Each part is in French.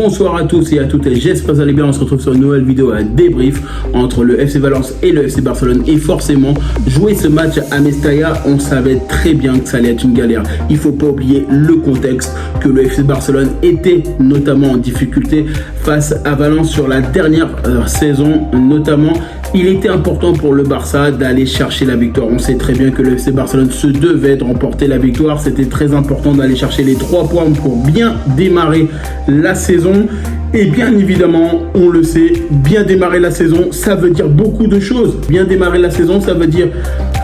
Bonsoir à tous et à toutes, j'espère que vous allez bien. On se retrouve sur une nouvelle vidéo à débrief entre le FC Valence et le FC Barcelone. Et forcément, jouer ce match à Mestalla, on savait très bien que ça allait être une galère. Il ne faut pas oublier le contexte, que le FC Barcelone était notamment en difficulté face à Valence sur la dernière saison notamment. Il était important pour le Barça d'aller chercher la victoire. On sait très bien que le FC Barcelone se devait de remporter la victoire. C'était très important d'aller chercher les 3 points pour bien démarrer la saison. Et bien évidemment, on le sait, bien démarrer la saison, ça veut dire beaucoup de choses. Bien démarrer la saison, ça veut dire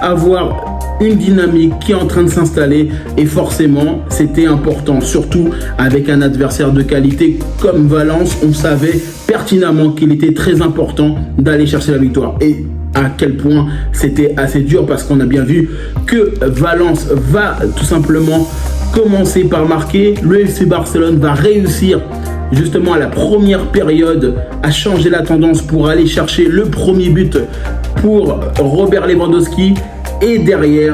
avoir une dynamique qui est en train de s'installer et forcément c'était important, surtout avec un adversaire de qualité comme Valence. On savait pertinemment qu'il était très important d'aller chercher la victoire et à quel point c'était assez dur, parce qu'on a bien vu que Valence va tout simplement commencer par marquer. Le FC Barcelone va réussir justement à la première période à changer la tendance pour aller chercher le premier but pour Robert Lewandowski. Et derrière,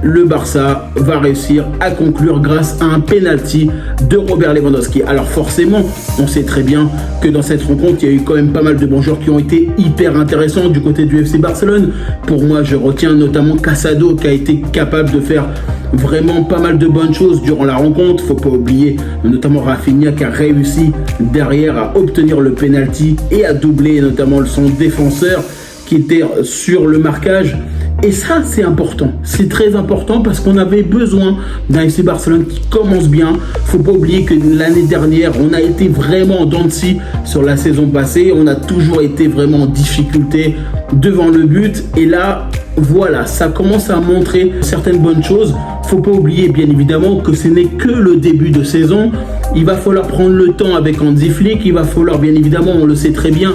le Barça va réussir à conclure grâce à un penalty de Robert Lewandowski. Alors forcément, on sait très bien que dans cette rencontre, il y a eu quand même pas mal de bons joueurs qui ont été hyper intéressants du côté du FC Barcelone. Pour moi, je retiens notamment Casado qui a été capable de faire vraiment pas mal de bonnes choses durant la rencontre. Faut pas oublier notamment Rafinha qui a réussi derrière à obtenir le penalty et à doubler notamment son défenseur qui était sur le marquage. Et ça, c'est important. C'est très important parce qu'on avait besoin d'un FC Barcelone qui commence bien. Faut pas oublier que l'année dernière, on a été vraiment en dents de scie sur la saison passée. On a toujours été vraiment en difficulté devant le but. Et là, voilà, ça commence à montrer certaines bonnes choses. Faut pas oublier, bien évidemment, que ce n'est que le début de saison. Il va falloir prendre le temps avec Hansi Flick. Il va falloir, bien évidemment, on le sait très bien,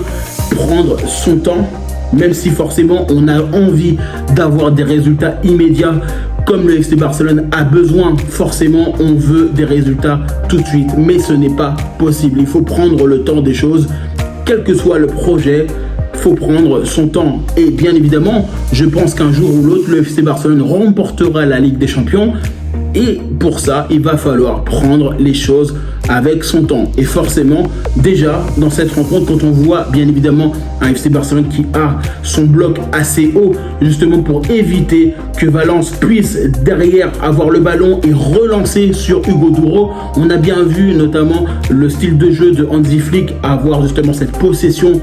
prendre son temps. Même si forcément on a envie d'avoir des résultats immédiats comme le FC Barcelone a besoin, forcément on veut des résultats tout de suite, mais ce n'est pas possible. Il faut prendre le temps des choses, quel que soit le projet, il faut prendre son temps. Et bien évidemment, je pense qu'un jour ou l'autre, le FC Barcelone remportera la Ligue des Champions. Et pour ça, il va falloir prendre les choses avec son temps. Et forcément, déjà, dans cette rencontre, quand on voit bien évidemment un FC Barcelone qui a son bloc assez haut, justement pour éviter que Valence puisse derrière avoir le ballon et relancer sur Hugo Duro. On a bien vu notamment le style de jeu de Hansi Flick avoir justement cette possession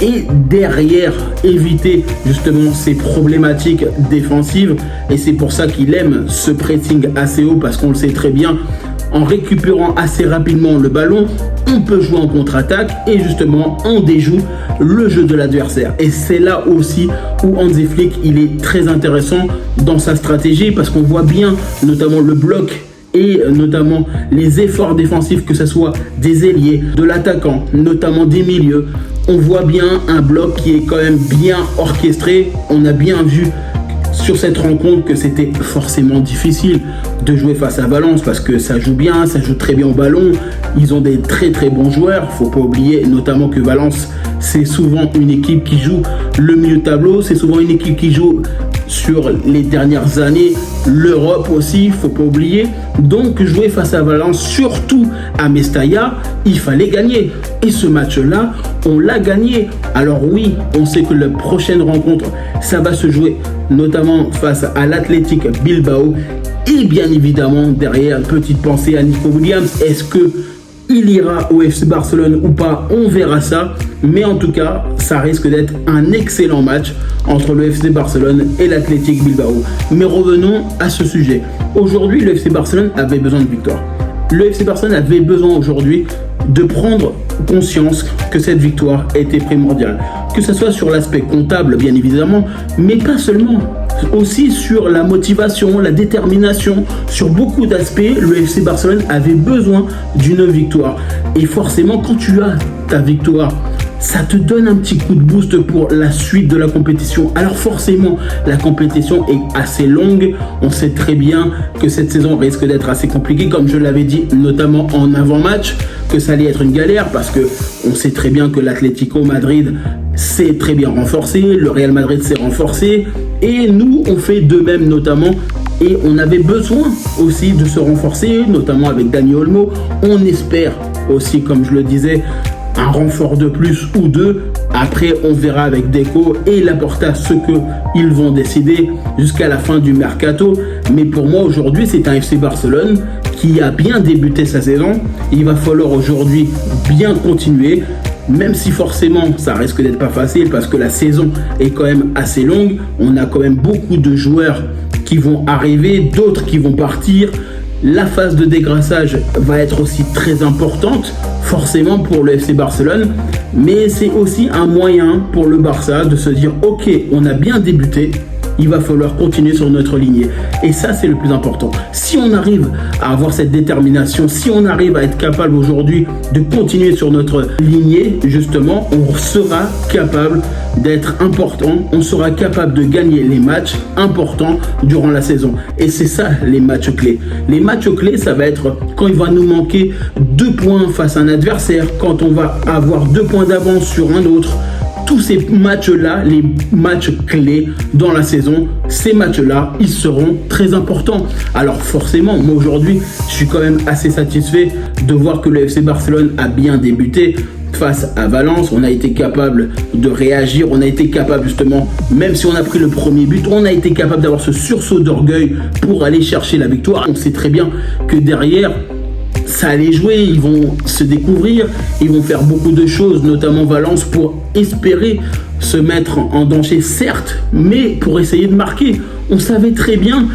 et derrière éviter justement ces problématiques défensives. Et c'est pour ça qu'il aime ce pressing assez haut, parce qu'on le sait très bien, en récupérant assez rapidement le ballon, on peut jouer en contre-attaque et justement on déjoue le jeu de l'adversaire. Et c'est là aussi où Hansi Flick il est très intéressant dans sa stratégie, parce qu'on voit bien notamment le bloc et notamment les efforts défensifs, que ce soit des ailiers, de l'attaquant, notamment des milieux. On voit bien un bloc qui est quand même bien orchestré. On a bien vu sur cette rencontre que c'était forcément difficile de jouer face à Valence, parce que ça joue bien, ça joue très bien au ballon. Ils ont des très très bons joueurs. Faut pas oublier notamment que Valence, c'est souvent une équipe qui joue le milieu de tableau. C'est souvent une équipe qui joue sur les dernières années l'Europe aussi, faut pas oublier. Donc jouer face à Valence, surtout à Mestalla, il fallait gagner. Et ce match-là, on l'a gagné. Alors oui, on sait que la prochaine rencontre, ça va se jouer notamment face à l'Athletic Bilbao. Et bien évidemment, derrière, petite pensée à Nico Williams. Est-ce que il ira au FC Barcelone ou pas? On verra ça. Mais en tout cas, ça risque d'être un excellent match entre le FC Barcelone et l'Athletic Bilbao. Mais revenons à ce sujet. Aujourd'hui, le FC Barcelone avait besoin de victoire. Le FC Barcelone avait besoin aujourd'hui de prendre conscience que cette victoire était primordiale. Que ce soit sur l'aspect comptable, bien évidemment, mais pas seulement. Aussi sur la motivation, la détermination, sur beaucoup d'aspects, le FC Barcelone avait besoin d'une victoire. Et forcément, quand tu as ta victoire, ça te donne un petit coup de boost pour la suite de la compétition. Alors forcément, la compétition est assez longue. On sait très bien que cette saison risque d'être assez compliquée, comme je l'avais dit notamment en avant-match, que ça allait être une galère, parce que on sait très bien que l'Atlético Madrid s'est très bien renforcé, le Real Madrid s'est renforcé, et nous on fait de même notamment. Et on avait besoin aussi de se renforcer, notamment avec Dani Olmo. On espère aussi, comme je le disais, un renfort de plus ou deux. Après, on verra avec Deco et Laporta ce qu'ils vont décider jusqu'à la fin du mercato. Mais pour moi, aujourd'hui, c'est un FC Barcelone qui a bien débuté sa saison. Il va falloir aujourd'hui bien continuer, même si forcément, ça risque d'être pas facile parce que la saison est quand même assez longue. On a quand même beaucoup de joueurs qui vont arriver, d'autres qui vont partir. La phase de dégraissage va être aussi très importante, forcément pour le FC Barcelone, mais c'est aussi un moyen pour le Barça de se dire « Ok, on a bien débuté, il va falloir continuer sur notre lignée. » Et ça, c'est le plus important. Si on arrive à avoir cette détermination, si on arrive à être capable aujourd'hui de continuer sur notre lignée, justement, on sera capable d'être important, on sera capable de gagner les matchs importants durant la saison. Et c'est ça les matchs clés. Les matchs clés, ça va être quand il va nous manquer 2 points face à un adversaire, quand on va avoir 2 points d'avance sur un autre. Tous ces matchs-là, les matchs clés dans la saison, ces matchs-là, ils seront très importants. Alors forcément, moi aujourd'hui, je suis quand même assez satisfait de voir que le FC Barcelone a bien débuté. Face à Valence, on a été capable de réagir, on a été capable justement, même si on a pris le premier but, on a été capable d'avoir ce sursaut d'orgueil pour aller chercher la victoire. On sait très bien que derrière, ça allait jouer, ils vont se découvrir, ils vont faire beaucoup de choses, notamment Valence, pour espérer se mettre en danger, certes, mais pour essayer de marquer. On savait très bien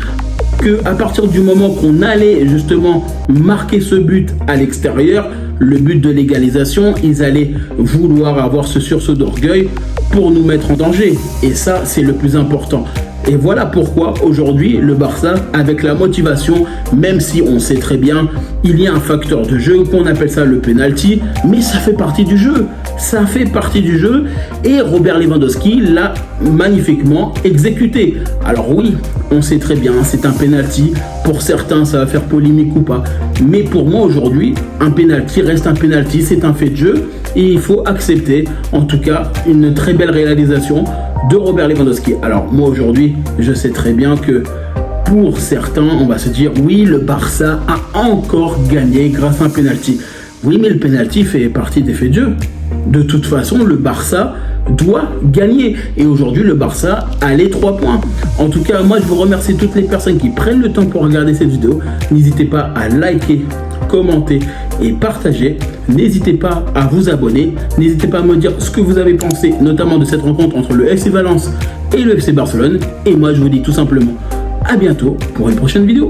qu'à partir du moment qu'on allait justement marquer ce but à l'extérieur, le but de l'égalisation, ils allaient vouloir avoir ce sursaut d'orgueil pour nous mettre en danger. Et ça, c'est le plus important. Et voilà pourquoi aujourd'hui le Barça, avec la motivation, même si on sait très bien, il y a un facteur de jeu qu'on appelle ça le penalty, mais ça fait partie du jeu. Ça fait partie du jeu et Robert Lewandowski l'a magnifiquement exécuté. Alors oui, on sait très bien, c'est un penalty. Pour certains, ça va faire polémique ou pas. Mais pour moi aujourd'hui, un penalty reste un penalty, c'est un fait de jeu et il faut accepter, en tout cas, une très belle réalisation de Robert Lewandowski. Alors moi aujourd'hui, je sais très bien que pour certains, on va se dire oui, le Barça a encore gagné grâce à un penalty. Oui, mais le penalty fait partie des faits de jeu. De toute façon, le Barça doit gagner. Et aujourd'hui, le Barça a les 3 points. En tout cas, moi, je vous remercie toutes les personnes qui prennent le temps pour regarder cette vidéo. N'hésitez pas à liker, commenter et partager. N'hésitez pas à vous abonner. N'hésitez pas à me dire ce que vous avez pensé, notamment de cette rencontre entre le FC Valence et le FC Barcelone. Et moi, je vous dis tout simplement à bientôt pour une prochaine vidéo.